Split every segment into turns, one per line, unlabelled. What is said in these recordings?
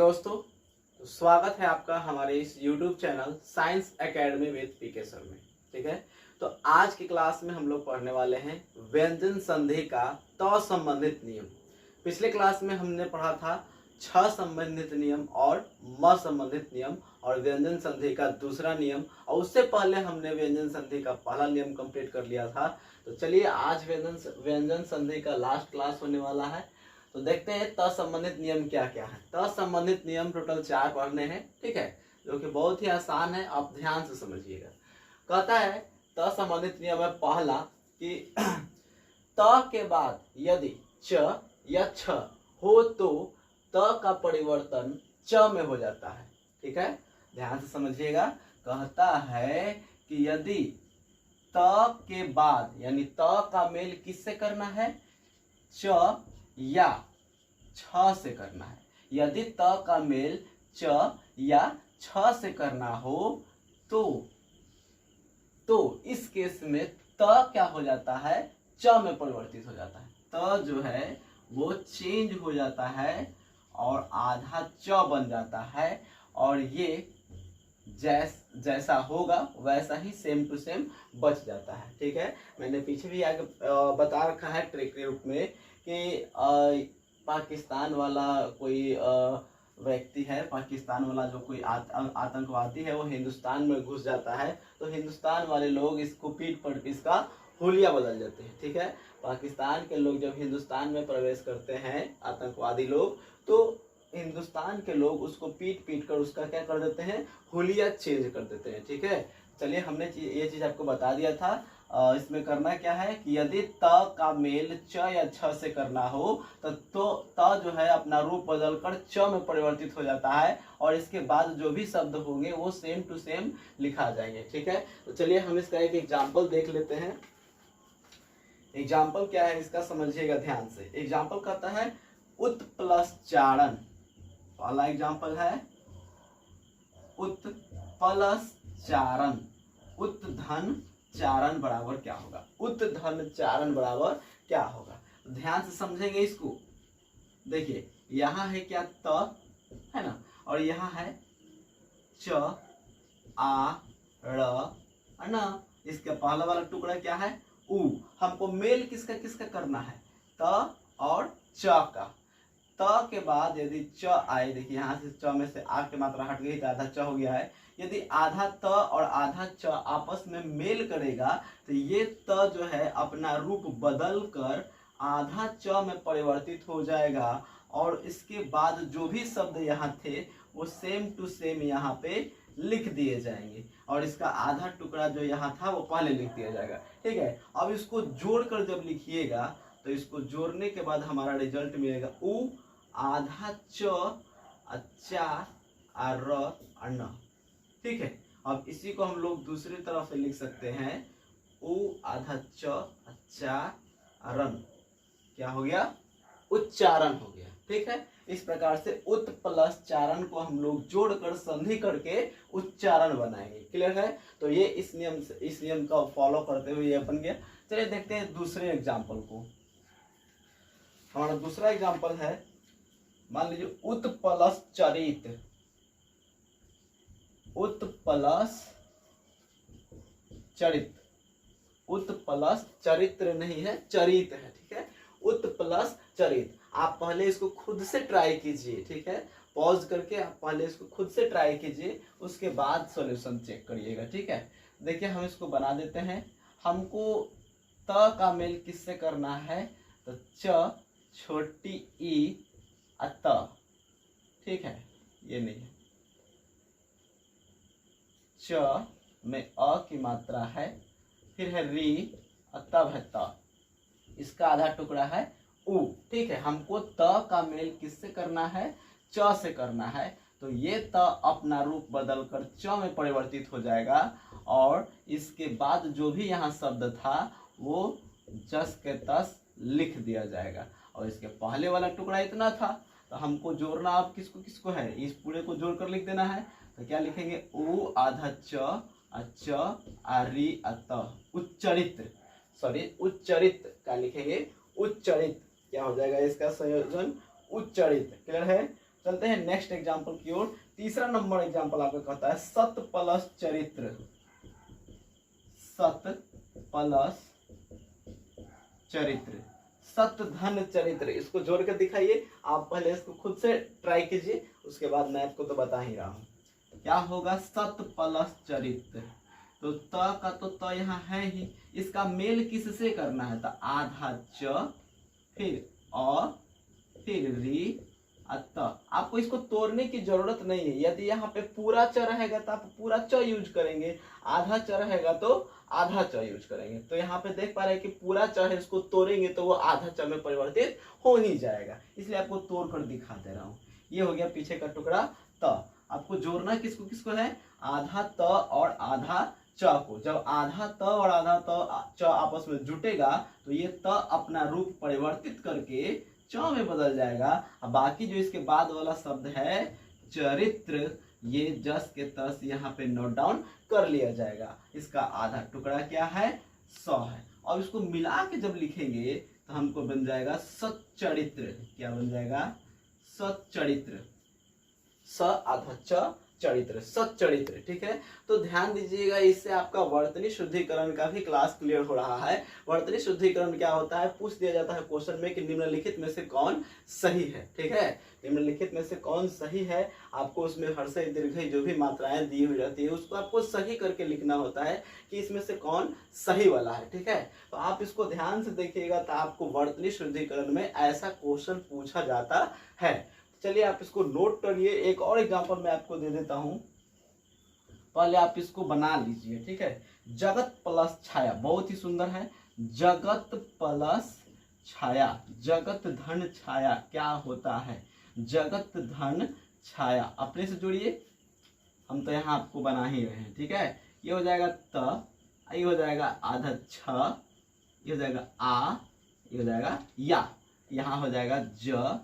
दोस्तों, तो स्वागत है आपका हमारे इस YouTube channel Science Academy with PK sir में। ठीक है, तो आज की क्लास में हम लोग पढ़ने वाले हैं व्यंजन संधि का त संबंधित नियम। पिछले क्लास में हमने पढ़ा था छ संबंधित नियम और म संबंधित नियम और व्यंजन संधि का दूसरा नियम, और उससे पहले हमने व्यंजन संधि का पहला नियम कंप्लीट कर लिया था। तो चलिए आज व्यंजन संधि का लास्ट क्लास होने वाला है। तो देखते हैं त संबंधित नियम क्या क्या है। त संबंधित नियम टोटल 4 पढ़ने हैं, ठीक है, जो कि बहुत ही आसान है, आप ध्यान से समझिएगा। कहता है त संबंधित नियम है पहला कि त के बाद यदि च या छ हो तो त का परिवर्तन च में हो जाता है। ठीक है, ध्यान से समझिएगा। कहता है कि यदि त के बाद यानी त का मेल किससे करना है, च या छ से करना है। यदि त का मेल च या छ से करना हो तो इस केस में त क्या हो जाता है, च में परिवर्तित हो जाता है। त जो है वो चेंज हो जाता है और आधा च बन जाता है, और ये जैसा होगा वैसा ही सेम टू सेम बच जाता है। ठीक है, मैंने पीछे भी आगे बता रखा है ट्रिक के रूप में कि पाकिस्तान वाला कोई व्यक्ति है, पाकिस्तान वाला जो कोई आतंकवादी है, वो हिंदुस्तान में घुस जाता है, तो हिंदुस्तान वाले लोग इसको पीठ पर इसका हुलिया बदल देते हैं। ठीक है, पाकिस्तान के लोग जब हिंदुस्तान में प्रवेश करते हैं आतंकवादी लोग, तो हिंदुस्तान के लोग उसको पीट कर उसका क्या कर देते हैं, हुलिया चेंज कर देते हैं। ठीक है, चलिए हमने ये चीज आपको बता दिया था। इसमें करना क्या है कि यदि त का मेल च या छ से करना हो तो त जो है अपना रूप बदलकर च में परिवर्तित हो जाता है, और इसके बाद जो भी शब्द होंगे वो सेम टू सेम लिखा जाएंगे। ठीक है, तो चलिए हम इसका एक एग्जाम्पल देख लेते हैं। एग्जाम्पल क्या है इसका समझिएगा ध्यान से। एग्जाम्पल कहता है उत्प्लस-चारण। पहला एग्जाम्पल है उत्प्लस-चारण। उत धन चारण बराबर क्या होगा, उत धन चारण बराबर क्या होगा, ध्यान से समझेंगे इसको। देखिए यहाँ है क्या, त है ना, और यहाँ है च आ र न। इसका पहला वाला टुकड़ा क्या है, उ। हमको मेल किसका किसका करना है, त और च का। त के बाद यदि च आए, देखिए यहाँ से च में से आ की मात्रा हट गई तो आधा च हो गया है। यदि आधा त और आधा च आपस में मेल करेगा तो ये त जो है अपना रूप बदल कर आधा च में परिवर्तित हो जाएगा, और इसके बाद जो भी शब्द यहाँ थे वो सेम टू सेम यहाँ पे लिख दिए जाएंगे, और इसका आधा टुकड़ा जो यहाँ था वो पहले लिख दिया जाएगा। ठीक है, अब इसको जोड़कर जब लिखिएगा तो इसको जोड़ने के बाद हमारा रिजल्ट मिलेगा उ आधा च चा र न। ठीक है, अब इसी को हम लोग दूसरी तरफ से लिख सकते हैं उ आधा च चा रन। क्या हो गया, उच्चारण हो गया। ठीक है, इस प्रकार से उत प्लस चारण को हम लोग जोड़कर संधि करके उच्चारण बनाएंगे। क्लियर है, तो ये इस नियम का फॉलो करते हुए ये बन गया। चलिए देखते हैं दूसरे एग्जाम्पल को। हमारा दूसरा एग्जाम्पल है, मान लीजिए उत प्लस चरित। उत प्लस चरित, उत प्लस चरित्र नहीं है, चरित है। ठीक है, उत प्लस चरित। आप पहले इसको खुद से ट्राई कीजिए। ठीक है, पॉज करके आप पहले इसको खुद से ट्राई कीजिए, उसके बाद सॉल्यूशन चेक करिएगा। ठीक है, देखिए हम इसको बना देते हैं। हमको त का मेल किससे करना है, तो च छोटी ई त। ठीक है, ये नहीं है, च में अ की मात्रा है, फिर है री, तब है त, इसका आधा टुकड़ा है उ। ठीक है, हमको त का मेल किससे करना है, च से करना है, तो ये त अपना रूप बदलकर च में परिवर्तित हो जाएगा, और इसके बाद जो भी यहाँ शब्द था वो जस के तस लिख दिया जाएगा, और इसके पहले वाला टुकड़ा इतना था, तो हमको जोड़ना अब किसको किसको है, इस पूरे को जोड़कर लिख देना है। तो क्या लिखेंगे, उ आधा च आ री त, उच्चरित। सॉरी, उच्चरित का लिखेंगे उच्चरित। क्या हो जाएगा इसका संयोजन, उच्चरित। क्लियर है, चलते हैं नेक्स्ट एग्जाम्पल की ओर। तीसरा नंबर एग्जाम्पल आपका कहता है सत प्लस चरित्र। सत प्लस चरित्र, सत धन चरित्र, इसको जोड़ कर दिखाइए। आप पहले इसको खुद से ट्राई कीजिए, उसके बाद मैं आपको तो बता ही रहा हूँ। क्या होगा सत प्लस चरित्र, तो त का तो त यहाँ है ही, इसका मेल किससे करना है, तो आधा च फिर अ फिर री त। आपको इसको तोड़ने की जरूरत नहीं है। यदि यहाँ पे पूरा च रहेगा तो आप पूरा च यूज करेंगे, आधा च रहेगा तो आधा च यूज करेंगे। तो यहाँ पे देख पा रहे हैं कि पूरा च है, इसको तोड़ेंगे तो वो आधा च में परिवर्तित हो ही जाएगा, इसलिए आपको तोड़ कर दिखा दे रहा हूँ। ये हो गया पीछे का टुकड़ा त। आपको जोड़ना किसको किसको है, आधा त और आधा च को। जब आधा त और आधा च आपस में जुटेगा तो ये त अपना रूप परिवर्तित करके च में बदल जाएगा। अब बाकी जो इसके बाद वाला शब्द है चरित्र, ये जस के तस यहाँ पे नोट डाउन कर लिया जाएगा। इसका आधा टुकड़ा क्या है, 100 है। और इसको मिला के जब लिखेंगे तो हमको बन जाएगा सच्चरित्र। क्या बन जाएगा, सच्चरित्र। स आधा च चरित्र, सच्चरित्र। ठीक है, तो ध्यान दीजिएगा, इससे आपका वर्तनी शुद्धिकरण का भी क्लास क्लियर हो रहा है। वर्तनी शुद्धिकरण क्या होता है, पूछ दिया जाता है क्वेश्चन में कि निम्नलिखित में से कौन सही है। ठीक है, निम्नलिखित में से कौन सही है, आपको उसमें हर्षय दीर्घई जो भी मात्राएं दी हुई रहती है उसको आपको सही करके लिखना होता है कि इसमें से कौन सही वाला है। ठीक है, तो आप इसको ध्यान से देखिएगा तो आपको वर्तनी शुद्धिकरण में ऐसा क्वेश्चन पूछा जाता है। चलिए आप इसको नोट करिए। एक और एग्जांपल मैं आपको दे देता हूं, पहले आप इसको बना लीजिए। ठीक है, जगत प्लस छाया, बहुत ही सुंदर है। जगत प्लस छाया, जगत धन छाया क्या होता है, जगत धन छाया। अपने से जोड़िए, हम तो यहाँ आपको बना ही रहे हैं। ठीक है, ये हो जाएगा त, ये हो जाएगा आधा छ, ये हो जाएगा आ, ये हो जाएगा या, यहाँ हो जाएगा ज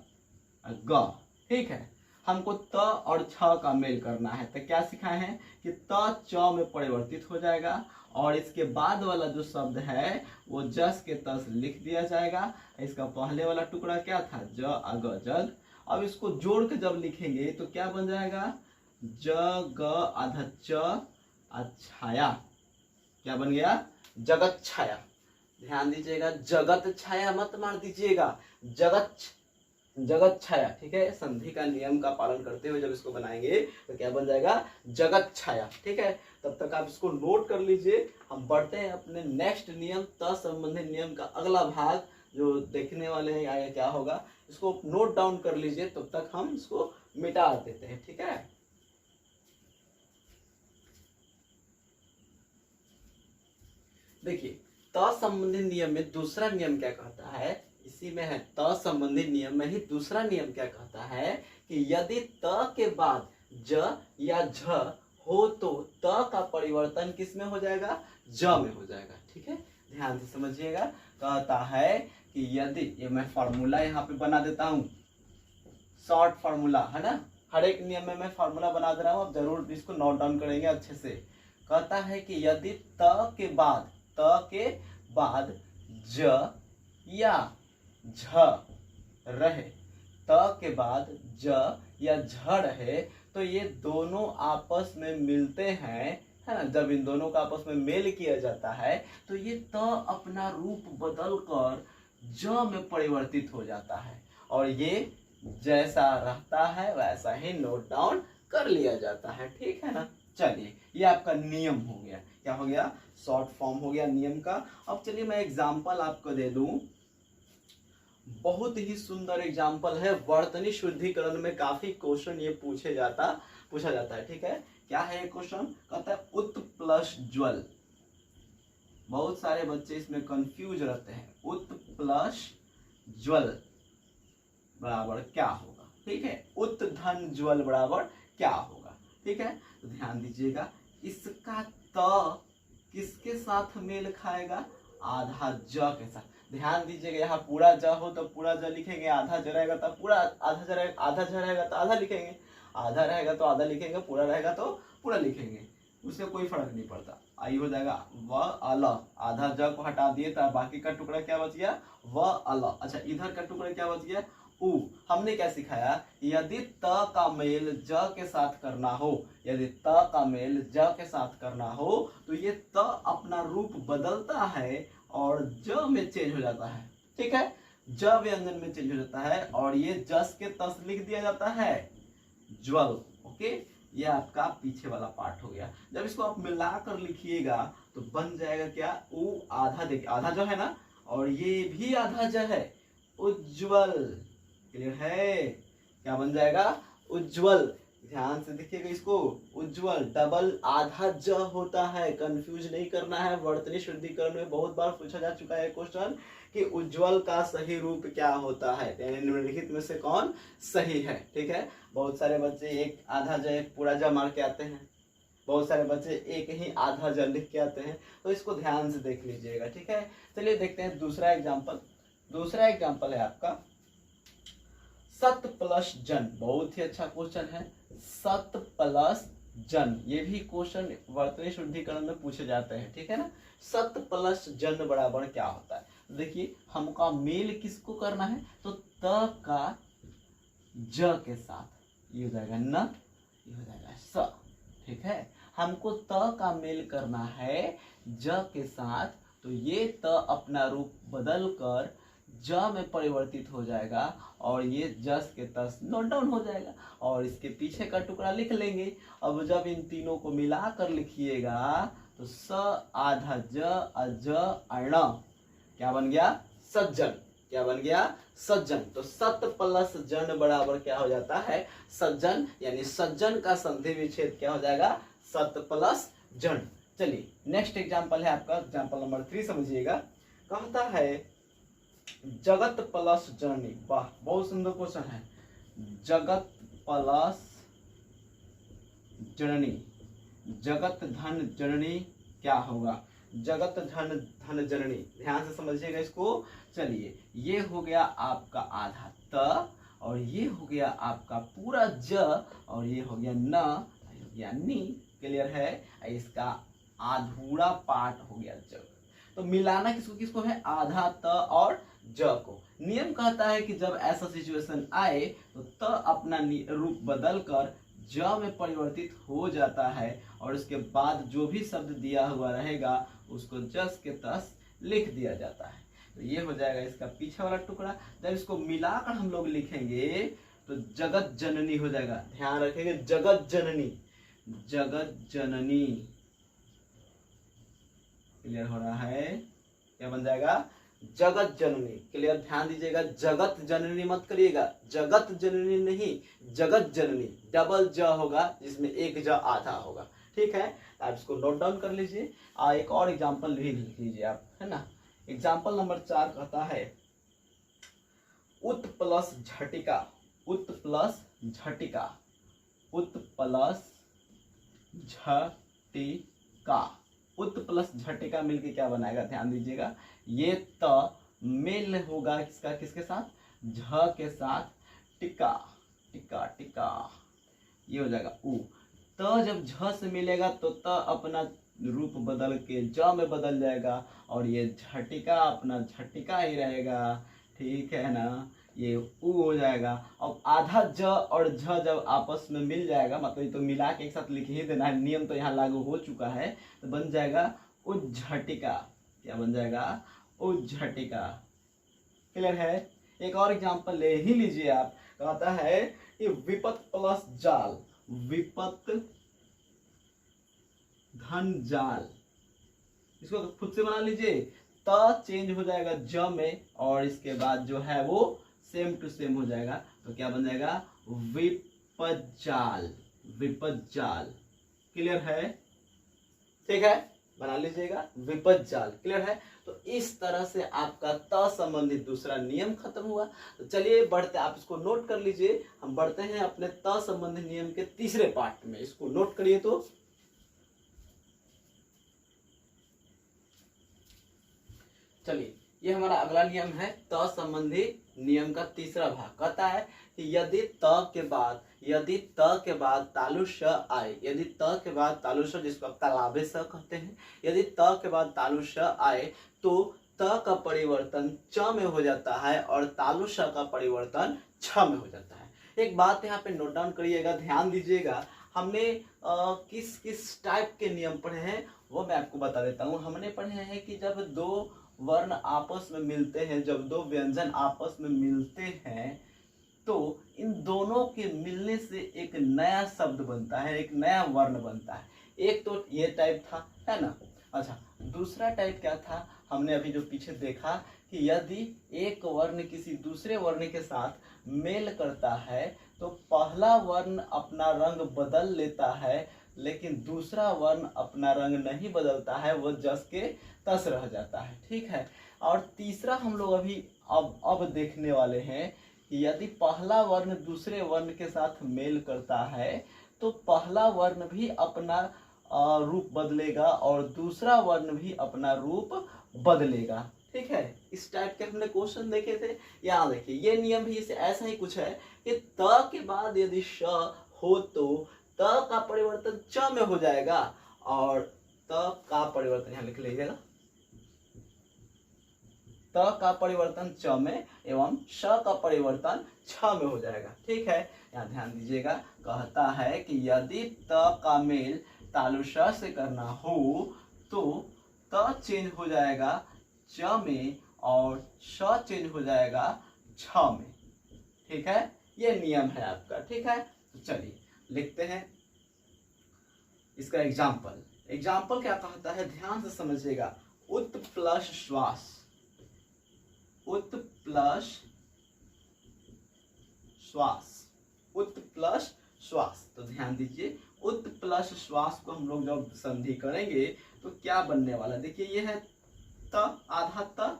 ग। ठीक है, हमको त और छ का मेल करना है, तो क्या सिखाए हैं कि त च में परिवर्तित हो जाएगा और इसके बाद वाला जो शब्द है वो जस के तस लिख दिया जाएगा। इसका पहले वाला टुकड़ा क्या था, ज अग जग। अब इसको जोड़ के जब लिखेंगे तो क्या बन जाएगा, ज ग आधा च छाया। क्या बन गया, जगत छाया। ध्यान दीजिएगा, जगत छाया मत मार दीजिएगा, जगत छाया। ठीक है, संधि का नियम का पालन करते हुए जब इसको बनाएंगे तो क्या बन जाएगा, जगत छाया। ठीक है, तब तक आप इसको नोट कर लीजिए। हम बढ़ते हैं अपने नेक्स्ट नियम, त संबंधित नियम का अगला भाग जो देखने वाले हैं आगे क्या होगा, इसको नोट डाउन कर लीजिए। तब तक हम इसको मिटा देते हैं। ठीक है, देखिए त संबंधित नियम में दूसरा नियम क्या कहता है, इसी में है त संबंधित नियम में ही दूसरा नियम क्या कहता है कि यदि त के बाद ज या झ हो तो त का परिवर्तन किस में हो जाएगा, ज में हो जाएगा। ठीक है, ध्यान से समझिएगा। कहता है कि यदि, ये मैं फॉर्मूला यहाँ पे बना देता हूँ, शॉर्ट फॉर्मूला है ना, हर एक नियम में मैं फॉर्मूला बना दे रहा हूँ, आप जरूर इसको नोट डाउन करेंगे अच्छे से। कहता है कि यदि त के बाद ज या झ रहे, त के बाद ज या झ रहे तो ये दोनों आपस में मिलते हैं, है ना। जब इन दोनों का आपस में मेल किया जाता है तो ये त अपना रूप बदल कर ज में परिवर्तित हो जाता है और ये जैसा रहता है वैसा ही नोट डाउन कर लिया जाता है। ठीक है ना, चलिए ये आपका नियम हो गया। क्या हो गया, शॉर्ट फॉर्म हो गया नियम का। अब चलिए मैं एग्जांपल आपको दे दूं, बहुत ही सुंदर एग्जांपल है। वर्तनी शुद्धिकरण में काफी क्वेश्चन ये पूछा जाता है। ठीक है, क्या है ये क्वेश्चन, कहता है उत प्लस ज्वल। बहुत सारे बच्चे इसमें कंफ्यूज रहते हैं, उत प्लस ज्वल बराबर क्या होगा। ठीक है, उत धन ज्वल बराबर क्या होगा। ठीक है, तो ध्यान दीजिएगा, इसका त किसके साथ मेल खाएगा, आधा ज के साथ। ध्यान दीजिएगा, यहाँ पूरा ज हो तो पूरा ज लिखेंगे, आधा ज रहेगा तो पूरा आधा ज रहेगा, आधा ज रहेगा तो आधा लिखेंगे, आधा रहेगा तो आधा लिखेंगे, पूरा रहेगा तो पूरा लिखेंगे, उससे कोई फर्क नहीं पड़ता। आई हो जाएगा व अल, आधा ज को हटा दिए तो बाकी का टुकड़ा क्या बच गया, व अल। अच्छा, इधर का टुकड़ा क्या बच गया, उ। हमने क्या सिखाया, यदि त का मेल ज के साथ करना हो, यदि त का मेल ज के साथ करना हो तो ये त अपना रूप बदलता है और ज में चेंज हो जाता है। ठीक है, ज व्यंजन में चेंज हो जाता है और ये जस के तस लिख दिया जाता है, ज्वल। ओके, ये आपका पीछे वाला पार्ट हो गया। जब इसको आप मिलाकर लिखिएगा तो बन जाएगा क्या, उ आधा, देखिए आधा ज है ना, और ये भी आधा ज है, उज्ज्वल। क्लियर है, क्या बन जाएगा, उज्ज्वल। ध्यान से देखिएगा इसको, उज्ज्वल डबल आधा ज होता है, कंफ्यूज नहीं करना है। वर्तनी शुद्धिकरण में बहुत बार पूछा जा चुका है क्वेश्चन कि उज्ज्वल का सही रूप क्या होता है, यानी निम्नलिखित में से कौन सही है। ठीक है, बहुत सारे बच्चे एक आधा ज एक पूरा ज मार के आते हैं, बहुत सारे बच्चे एक ही आधा ज लिख के आते हैं, तो इसको ध्यान से देख लीजिएगा। ठीक है, चलिए देखते हैं दूसरा एग्जाम्पल। दूसरा एग्जाम्पल है आपका सत प्लस जन। बहुत ही अच्छा क्वेश्चन है, सत प्लस जन। ये भी क्वेश्चन वर्तनी शुद्धिकरण में पूछे जाते हैं। ठीक है ना, सत प्लस जन बराबर क्या होता है। देखिए हमका मेल किसको करना है, तो त का ज के साथ, ये हो जाएगा न, ये हो जाएगा स। ठीक है, हमको त का मेल करना है ज के साथ, तो ये त अपना रूप बदल कर ज में परिवर्तित हो जाएगा और ये जस के तस नोट डाउन हो जाएगा और इसके पीछे का टुकड़ा लिख लेंगे। अब जब इन तीनों को मिलाकर लिखिएगा तो स आधा ज अज अण, क्या बन गया, सज्जन। क्या बन गया, सज्जन। तो सत प्लस जन बराबर क्या हो जाता है, सज्जन, यानी सज्जन का संधि विच्छेद क्या हो जाएगा, सत प्लस जन। चलिए नेक्स्ट एग्जांपल है आपका, एग्जांपल नंबर 3 समझिएगा। कहता है जगत प्लस जननी। वाह, बहुत सुंदर क्वेश्चन है। जगत प्लस जननी, जगत धन जननी क्या होगा, जगत धन धन जननी। ध्यान से समझिएगा इसको। चलिए, ये हो गया आपका आधा त और ये हो गया आपका पूरा ज और ये हो गया न, ये हो गया नी। क्लियर है, इसका आधूरा पार्ट हो गया जग। तो मिलाना किसको किसको है, आधा त और ज को। नियम कहता है कि जब ऐसा सिचुएशन आए तो त अपना रूप बदल कर ज में परिवर्तित हो जाता है और उसके बाद जो भी शब्द दिया हुआ रहेगा उसको जस के तस लिख दिया जाता है। तो ये हो जाएगा इसका पीछे वाला टुकड़ा। जब इसको मिलाकर हम लोग लिखेंगे तो जगत जननी हो जाएगा। ध्यान रखेंगे, जगत जननी, जगत जननी। क्लियर हो रहा है, क्या बन जाएगा, जगत जननी। क्लियर, ध्यान दीजिएगा, जगत जननी मत करिएगा, जगत जननी नहीं, जगत जननी। डबल ज होगा जिसमें एक ज आधा होगा। ठीक है, आप इसको नोट डाउन कर लीजिए। एक और एग्जांपल भी लिख लीजिए आप, है ना। एग्जांपल नंबर 4 कहता है उत प्लस झटिका। उत प्लस झटिका, उत प्लस झटिका। उत प्लस झटिका मिलके क्या बनाएगा, ध्यान दीजिएगा। ये त मेल होगा किसका, किसके साथ, झ के साथ, टिका टिका टिका, ये हो जाएगा उ। त जब झ से मिलेगा तो त अपना रूप बदल के ज में बदल जाएगा और ये झटिका अपना झटिका ही रहेगा। ठीक है ना, ये उ हो जाएगा। अब आधा ज और झ जब आपस में मिल जाएगा, मतलब तो मिला के एक साथ लिख ही देना है, नियम तो यहाँ लागू हो चुका है, तो बन जाएगा उज्झटिका। क्या बन जाएगा, उज्झटिका। क्लियर है। एक और एग्जांपल ले ही लीजिए आप। कहता है कि विपत प्लस जाल, विपत धन जाल। इसको खुद से बना लीजिए। त चेंज हो जाएगा ज में और इसके बाद जो है वो सेम टू सेम हो जाएगा, तो क्या बन जाएगा, विपज्जाल, विपज्जाल। क्लियर है, ठीक है, बना लीजिएगा, विपज्जाल। क्लियर है। तो इस तरह से आपका त संबंधित दूसरा नियम खत्म हुआ। तो चलिए बढ़ते, आप इसको नोट कर लीजिए। हम बढ़ते हैं अपने त संबंधित नियम के तीसरे पार्ट में। इसको नोट करिए। तो चलिए, ये हमारा अगला नियम है, त संबंधी नियम का तीसरा भाग। कहता है कि यदि त के बाद तालु श आए, यदि त के बाद तालु श, जिसको आप तालाबे स कहते हैं, यदि त के बाद तालु श आए तो त का परिवर्तन च में हो जाता है और तालु श का परिवर्तन छ में हो जाता है। एक बात यहाँ पे नोट डाउन करिएगा, ध्यान दीजिएगा, हमने किस किस टाइप के नियम पढ़े हैं वो मैं आपको बता देता हूँ। हमने पढ़े हैं कि जब दो वर्ण आपस में मिलते हैं, जब दो व्यंजन आपस में मिलते हैं, तो इन दोनों के मिलने से एक नया शब्द बनता है, एक नया वर्ण बनता है। एक तो ये टाइप था, है ना। अच्छा, दूसरा टाइप क्या था, हमने अभी जो पीछे देखा कि यदि एक वर्ण किसी दूसरे वर्ण के साथ मेल करता है तो पहला वर्ण अपना रंग बदल लेता है, लेकिन दूसरा वर्ण अपना रंग नहीं बदलता है, वो जस के तस रह जाता है। ठीक है। और तीसरा हम लोग अभी अब देखने वाले हैं कि यदि पहला वर्ण दूसरे वर्ण के साथ मेल करता है तो पहला वर्ण भी अपना रूप बदलेगा और दूसरा वर्ण भी अपना रूप बदलेगा। ठीक है। इस टाइप के हमने क्वेश्चन देखे थे। यहाँ देखिए, ये नियम भी इसे ऐसा ही कुछ है कि त के बाद यदि श हो तो त का परिवर्तन च में हो जाएगा और त का परिवर्तन यहाँ लिख लीजिएगा, त का परिवर्तन च में एवं श का परिवर्तन छ में हो जाएगा। ठीक है। यहाँ ध्यान दीजिएगा, कहता है कि यदि त का मेल तालु श से करना हो तो त चेंज हो जाएगा च में और श चेंज हो जाएगा छ में। ठीक है, ये नियम है आपका। ठीक है, तो चलिए लिखते हैं इसका एग्जाम्पल। एग्जाम्पल क्या कहता है, ध्यान से समझिएगा। उत प्लस श्वास, उत प्लस श्वास, उत प्लस श्वास। तो ध्यान दीजिए, उत प्लस श्वास को हम लोग जब संधि करेंगे तो क्या बनने वाला, देखिए ये है त, आधा त,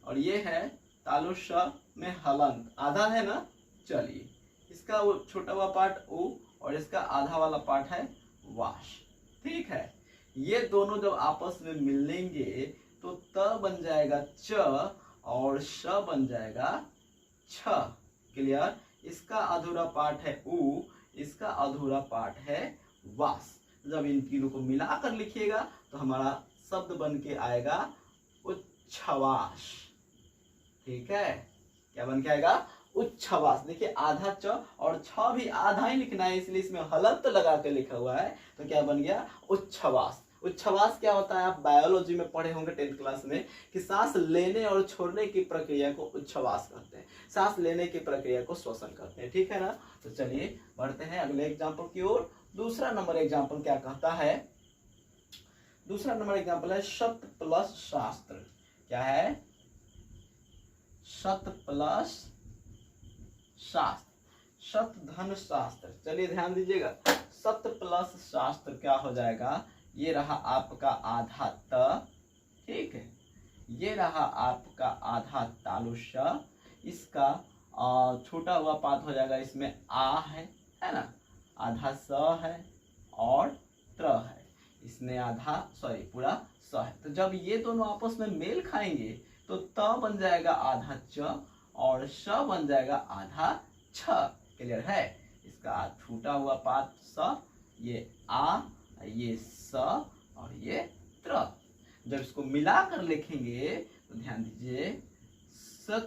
और ये है तालु श में हलंत, आधा है ना। चलिए, इसका वो छोटा हुआ पार्ट उ और इसका आधा वाला पार्ट है वाश। ठीक है, ये दोनों जब आपस में मिलेंगे तो त बन जाएगा च और श बन जाएगा छ। क्लियर। इसका अधूरा पार्ट है उ, इसका अधूरा पार्ट है वास। जब इन तीनों को मिलाकर लिखिएगा तो हमारा शब्द बन के आएगा उच्छ्वास। ठीक है, क्या बन के आएगा, उच्छ्वास। देखिए आधा च और छ भी आधा ही लिखना है, इसलिए इसमें हलंत लगा के लिखा हुआ है, तो क्या बन गया, उच्छ्वास। उच्छ्वास क्या होता है, आप बायोलॉजी में पढ़े होंगे 10th क्लास में कि सांस लेने और छोड़ने की प्रक्रिया को उच्छ्वास कहते हैं, सांस लेने की प्रक्रिया को श्वसन कहते हैं। ठीक है ना। तो चलिए बढ़ते हैं अगले एग्जाम्पल की ओर। दूसरा नंबर एग्जाम्पल क्या कहता है, दूसरा नंबर एग्जाम्पल है शत प्लस शास्त्र। क्या है, शत प्लस शास्त्र, शत धन शास्त्र। चलिए ध्यान दीजिएगा, शत प्लस शास्त्र क्या हो जाएगा, ये रहा आपका आधा त, ठीक है, ये रहा आपका आधा तालु श, इसका छोटा हुआ पात हो जाएगा, इसमें आ है ना, आधा स है और त्र है, इसमें आधा पूरा स है। तो जब ये दोनों आपस में मेल खाएंगे तो त बन जाएगा आधा च और श बन जाएगा आधा छ। क्लियर है। इसका छूटा हुआ पात स, ये आ, ये स और ये त्र। जब इसको मिलाकर लिखेंगे तो ध्यान दीजिए, स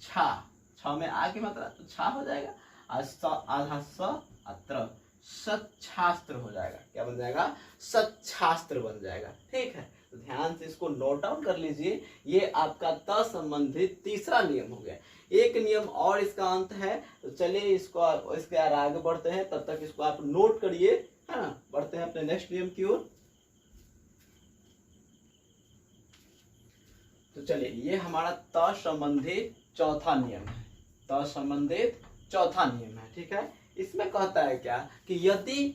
छा, छ में आ की मात्रा तो छा हो जाएगा, आधा स अत्र, सच्छास्त्र हो जाएगा। क्या बन जाएगा, सच्छास्त्र बन जाएगा। ठीक है, तो ध्यान से इसको नोट डाउन कर लीजिए। ये आपका त संबंधित तीसरा नियम हो गया। एक नियम और इसका अंत है, तो चलिए इसको इसके आगे बढ़ते हैं, तब तक इसको आप नोट करिए, है ना। बढ़ते हैं अपने नेक्स्ट नियम की ओर। तो चलिए, ये हमारा त संबंधित चौथा नियम है, त संबंधित चौथा नियम है। ठीक है, इसमें कहता है क्या कि यदि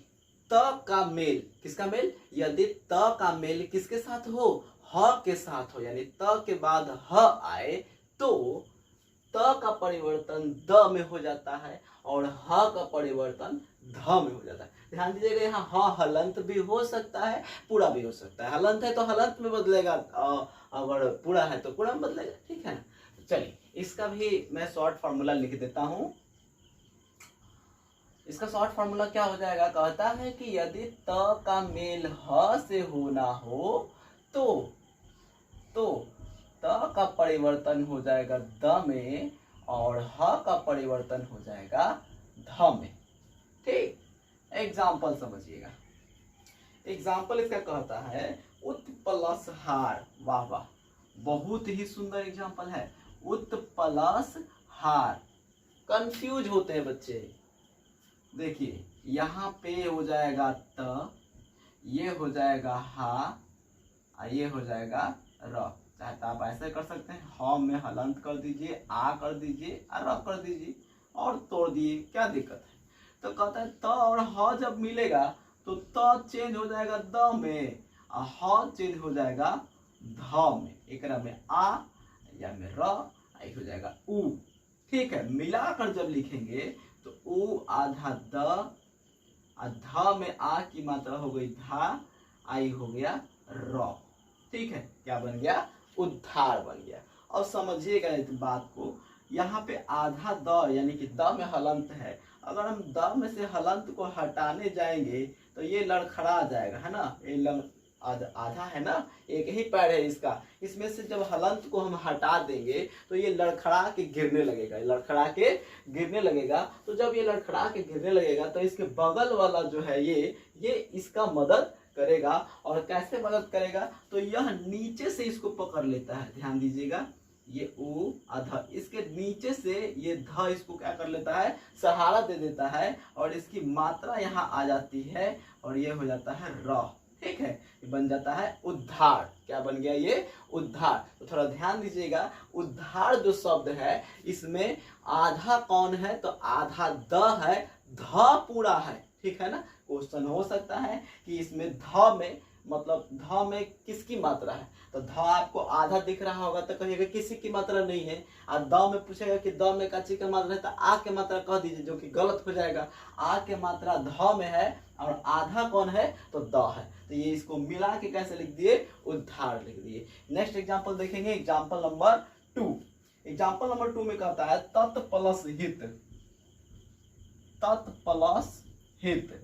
त का मेल, किसका मेल, यदि त का मेल किसके साथ हो, ह के साथ हो, यानी त के बाद ह आए तो त का परिवर्तन द में हो जाता है और ह का परिवर्तन ध में हो जाता है। ध्यान दीजिएगा, यहाँ ह हलंत भी हो सकता है, पूरा भी हो सकता है। हलंत है तो हलंत में बदलेगा, अगर पूरा है तो पूरा में बदलेगा। ठीक है ना। चलिए, इसका भी मैं शॉर्ट फॉर्मूला लिख देता हूं। इसका शॉर्ट फॉर्मूला क्या हो जाएगा, कहता है कि यदि त का मेल ह से होना हो तो त का परिवर्तन हो जाएगा द में और ह का परिवर्तन हो जाएगा ध में। ठीक, एग्जाम्पल समझिएगा। एग्जाम्पल इसका कहता है उत प्लस हार। वाह वाह, बहुत ही सुंदर एग्जाम्पल है। उत प्लस हार। कंफ्यूज होते हैं बच्चे। देखिए यहाँ पे हो जाएगा त, ये हो जाएगा हा, और ये हो जाएगा र। चाहे तो आप ऐसे कर सकते हैं, ह में हलंत कर दीजिए, आ कर दीजिए और र कर दीजिए और तोड़ दिए, क्या दिक्कत है। तो कहता है त और ह जब मिलेगा तो त चेंज हो जाएगा द में और ह चेंज हो जाएगा ध में। एक में आ या में र, आई हो जाएगा उ। ठीक है, मिलाकर जब लिखेंगे तो उ आधा द, ध में आ की मात्रा हो गई धा, आई हो गया र। ठीक है, क्या बन गया, उद्धार बन गया। और समझिएगा इस बात को, यहाँ पे आधा द यानी कि द में हलंत है, अगर हम द में से हलंत को हटाने जाएंगे तो ये लड़खड़ा जाएगा, है ना। ये आधा है ना, एक ही पैर है इसका, इसमें से जब हलंत को हम हटा देंगे तो ये लड़खड़ा के गिरने लगेगा, लड़खड़ा के गिरने लगेगा। तो जब ये लड़खड़ा के गिरने लगेगा तो इसके बगल वाला जो है ये इसका मदद करेगा। और कैसे मदद करेगा, तो यह नीचे से इसको पकड़ लेता है। ध्यान दीजिएगा, ये उ अध, इसके नीचे से ये ध इसको क्या कर लेता है, सहारा दे देता है और इसकी मात्रा यहाँ आ जाती है और ये हो जाता है र। ठीक है, ये बन जाता है उद्धार। क्या बन गया, ये उद्धार। तो थोड़ा ध्यान दीजिएगा, उद्धार जो शब्द है इसमें आधा कौन है, तो आधा द है, ध पूरा है। ठीक है ना। क्वेश्चन हो सकता है कि इसमें ध में मतलब ध में किसकी मात्रा है, तो ध आपको आधा दिख रहा होगा तो कहिएगा किसी की मात्रा नहीं है। और द में पूछेगा कि द में कच्ची की मात्रा है तो आ के मात्रा कह दीजिए, जो कि गलत हो जाएगा। आ के मात्रा ध में है और आधा कौन है, तो द है। तो ये इसको मिला के कैसे लिख दिए, उद्धार लिख दिए। नेक्स्ट एग्जाम्पल देखेंगे, एग्जाम्पल नंबर 2। एग्जाम्पल नंबर 2 में कहता है तत् प्लस हित। तत् प्लस हित,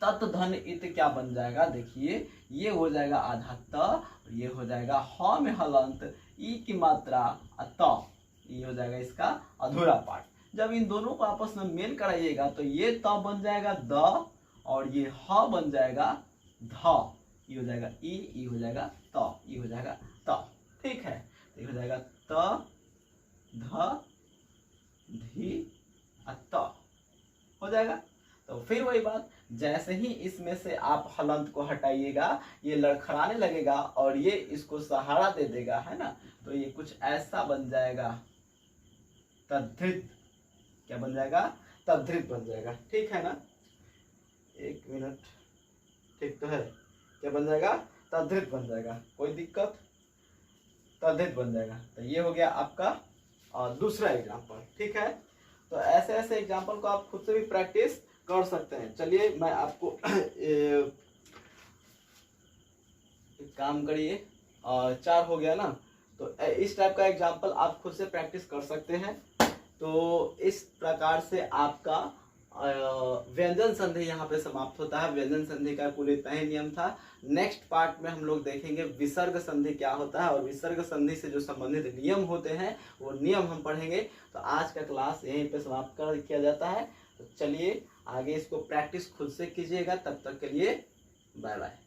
तत् धन इत क्या बन जाएगा, देखिए ये हो जाएगा आधा त, ये हो जाएगा ह में हलंत, ई की मात्रा त, ये हो जाएगा इसका अधूरा पार्ट। जब इन दोनों को आपस में मेल कराइएगा तो ये त बन जाएगा द और ये ह बन जाएगा ध, ये हो जाएगा ई हो जाएगा त, ये हो जाएगा त। ठीक है, तो ये हो जाएगा त ध धी त हो जाएगा। तो फिर वही बात, जैसे ही इसमें से आप हलंत को हटाइएगा ये लड़खड़ाने लगेगा और ये इसको सहारा दे देगा, है ना। तो ये कुछ ऐसा बन जाएगा, तद्धित। क्या बन जाएगा, तद्धित बन जाएगा। ठीक है ना, एक मिनट, ठीक तो है। क्या बन जाएगा, तद्धित बन जाएगा, कोई दिक्कत, तद्धित बन जाएगा। तो ये हो गया आपका दूसरा एग्जाम्पल। ठीक है, तो ऐसे ऐसे एग्जाम्पल को आप खुद से भी प्रैक्टिस कर सकते हैं। चलिए मैं आपको काम करिए, 4 हो गया ना, तो इस टाइप का एग्जाम्पल आप खुद से प्रैक्टिस कर सकते हैं। तो इस प्रकार से आपका व्यंजन संधि यहाँ पे समाप्त होता है। व्यंजन संधि का पूरे तय नियम था। नेक्स्ट पार्ट में हम लोग देखेंगे विसर्ग संधि क्या होता है और विसर्ग संधि से जो संबंधित नियम होते हैं वो नियम हम पढ़ेंगे। तो आज का क्लास यहीं पे समाप्त कर किया जाता है। तो चलिए आगे इसको प्रैक्टिस खुद से कीजिएगा। तब तक के लिए बाय बाय।